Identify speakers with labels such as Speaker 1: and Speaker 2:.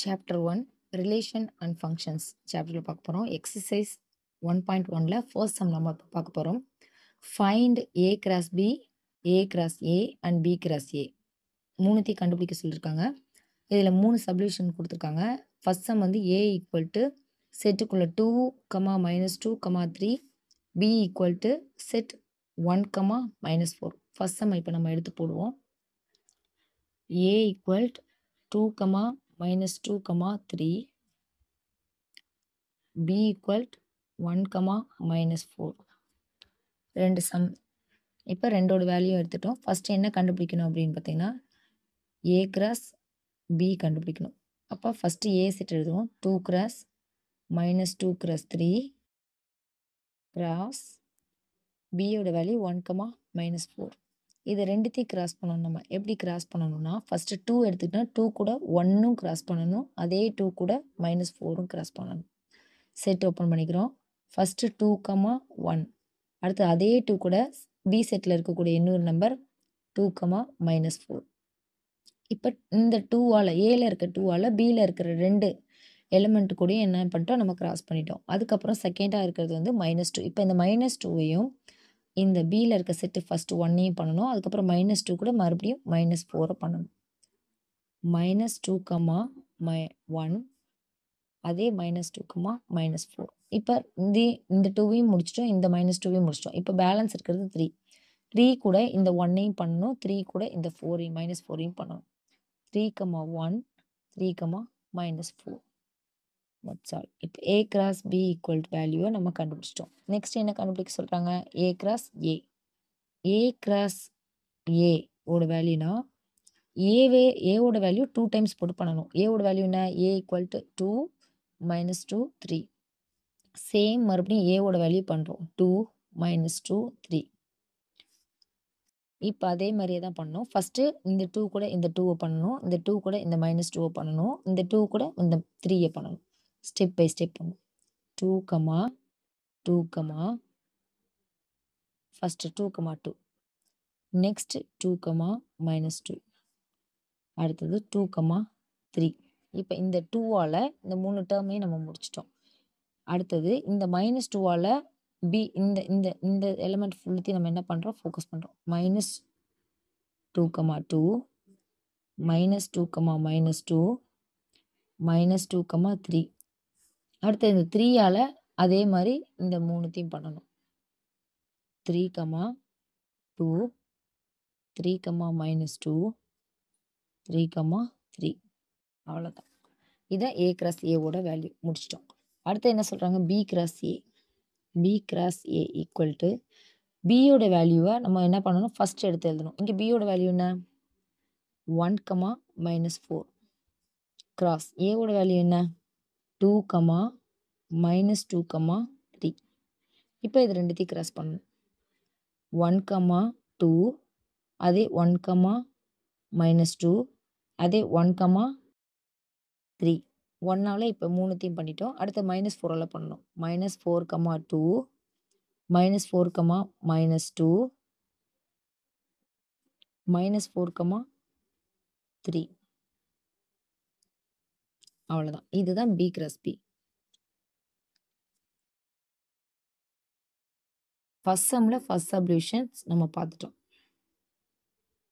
Speaker 1: Chapter 1 Relation and Functions சாப்டர்ல பார்க்க போகிறோம். எக்ஸசைஸ் 1.1ல ஃபர்ஸ்ட் சம் நம்ம பார்க்க போகிறோம். Find a cross b, a cross a and b cross a மூணுத்தையும் கண்டுபிடிக்க சொல்லியிருக்காங்க. இதில் 3 சப்டிவிஷன் கொடுத்துருக்காங்க. ஃபர்ஸ்ட் சம் வந்து ஏ ஈக்குவல் டு செட்டுக்குள்ள 2, -2, 3, B equal to set 1, -4. First sum இப்போ நம்ம எடுத்து போடுவோம். A equal 2, -2, 3, b equal 1, -4. ரெண்டு சம். இப்போ ரெண்டோட வேல்யூ எடுத்துட்டோம். ஃபர்ஸ்ட் என்ன கண்டுபிடிக்கணும் அப்படின்னு பார்த்தீங்கன்னா ஏ கிராஸ் பி கண்டுபிடிக்கணும். அப்போ ஃபர்ஸ்ட் ஏ செட் எழுதுவோம். 2 கிராஸ் -2 கிராஸ் 3 கிராஸ் பியோட வேல்யூ 1, -4. இது ரெண்டுத்தையும் கிராஸ் பண்ணணும். நம்ம எப்படி கிராஸ் பண்ணணும்னா ஃபர்ஸ்ட் 2 எடுத்துக்கிட்டா 2 கூட 1ம் கிராஸ் பண்ணணும். அதே 2 கூட -4ம் கிராஸ் பண்ணணும். செட் ஓப்பன் பண்ணிக்கிறோம். ஃபர்ஸ்ட் 2, 1. அடுத்து அதே 2 கூட பி செட்டில் இருக்கக்கூடிய இன்னொரு நம்பர் 2, -4. இப்போ இந்த 2ஆல் ஏல இருக்க 2ஆல் பியில் இருக்கிற 2 எலிமெண்ட் கூட என்ன பண்ணிட்டோம், நம்ம கிராஸ் பண்ணிட்டோம். அதுக்கப்புறம் செகண்டாக இருக்கிறது வந்து -2. இப்போ இந்த -2வையும் இந்த பியில் இருக்க செட்டு ஃபர்ஸ்ட் 1ஐயும் பண்ணணும். அதுக்கப்புறம் -2 கூட மறுபடியும் -4 பண்ணணும். -2, 1 அதே -2, -4. இப்போ இந்த 2வையும் முடிச்சிட்டோம், இந்த -2வையும் முடிச்சிட்டோம். இப்போ பேலன்ஸ் இருக்கிறது 3. 3 கூட இந்த 1ஐயும் பண்ணணும், 3 கூட இந்த 4ஐயும் -4ஐயும் பண்ணணும். 3, 1, 3, -4. That's all. இப்போ ஏ கிராஸ் பி ஈக்குவல் வேல்யூவை நம்ம கண்டுபிடிச்சிட்டோம். நெக்ஸ்ட் என்ன கண்டுபிடிக்க சொல்கிறாங்க, ஏ கிராஸ் ஏ. ஏ கிராஸ் ஏ ஓட வேல்யூனா ஏவோட வேல்யூ 2 டைம்ஸ் போட்டு பண்ணணும். ஏவோட வேல்யூ என்ன, ஏ ஈக்குவல் டு 2, -2, 3. சேம் மறுபடியும் ஏவோட வேல்யூ பண்ணுறோம். 2, -2, 3. இப்போ அதே மாதிரியே தான் பண்ணணும். ஃபஸ்ட்டு இந்த 2 கூட இந்த 2வை பண்ணணும், இந்த 2 கூட இந்த -2வை பண்ணணும், இந்த 2 கூட இந்த 3ஐ பண்ணணும். ஸ்டெப் பை ஸ்டெப் பண்ணணும். 2, 2, ஃபஸ்ட்டு 2, 2. நெக்ஸ்ட் 2, -2. அடுத்தது 2, 3. இப்போ இந்த 2ஆல் இந்த 3 டேர்மையும் நம்ம முடிச்சிட்டோம். அடுத்தது இந்த -2ஆல் பி இந்த இந்த இந்த எலிமெண்ட் ஃபுல்லுத்தையும் நம்ம என்ன பண்ணுறோம், ஃபோக்கஸ் பண்ணுறோம். -2, 2, -2, -2, -2, 3. அடுத்து இந்த 3ஆல் அதே மாதிரி இந்த 3த்தையும் பண்ணணும். 3, 2, 3, -2, 3, 3. அவ்வளோதான். இதை ஏ கிராஸ் ஏவோட வேல்யூ முடிச்சிட்டோம். அடுத்து என்ன சொல்கிறாங்க, b cross a. B cross a equal to பியோட வேல்யூவை நம்ம என்ன பண்ணணும், ஃபர்ஸ்ட் எடுத்து எழுதணும். இங்கே பியோட வேல்யூ என்ன, 1, -4 கிராஸ் ஏவோட வேல்யூ என்ன, 2, -2, 3. இப்போ இது ரெண்டுத்தையும் கிராஸ் பண்ணணும். 1, 2 அதே 1, -2 அதே 1, 3. 1ஆல் இப்போ 3த்தையும் பண்ணிட்டோம். அடுத்து -4ஆல் பண்ணணும். -4, 2 -4, -2 -4, 3. அவ்வளோதான். இதுதான் பி கிராஸ் பி. ஃபர்ஸ்ட் சம்மில் ஃபர்ஸ்ட் சப்டிவிஷன்ஸ் நம்ம பார்த்துட்டோம்.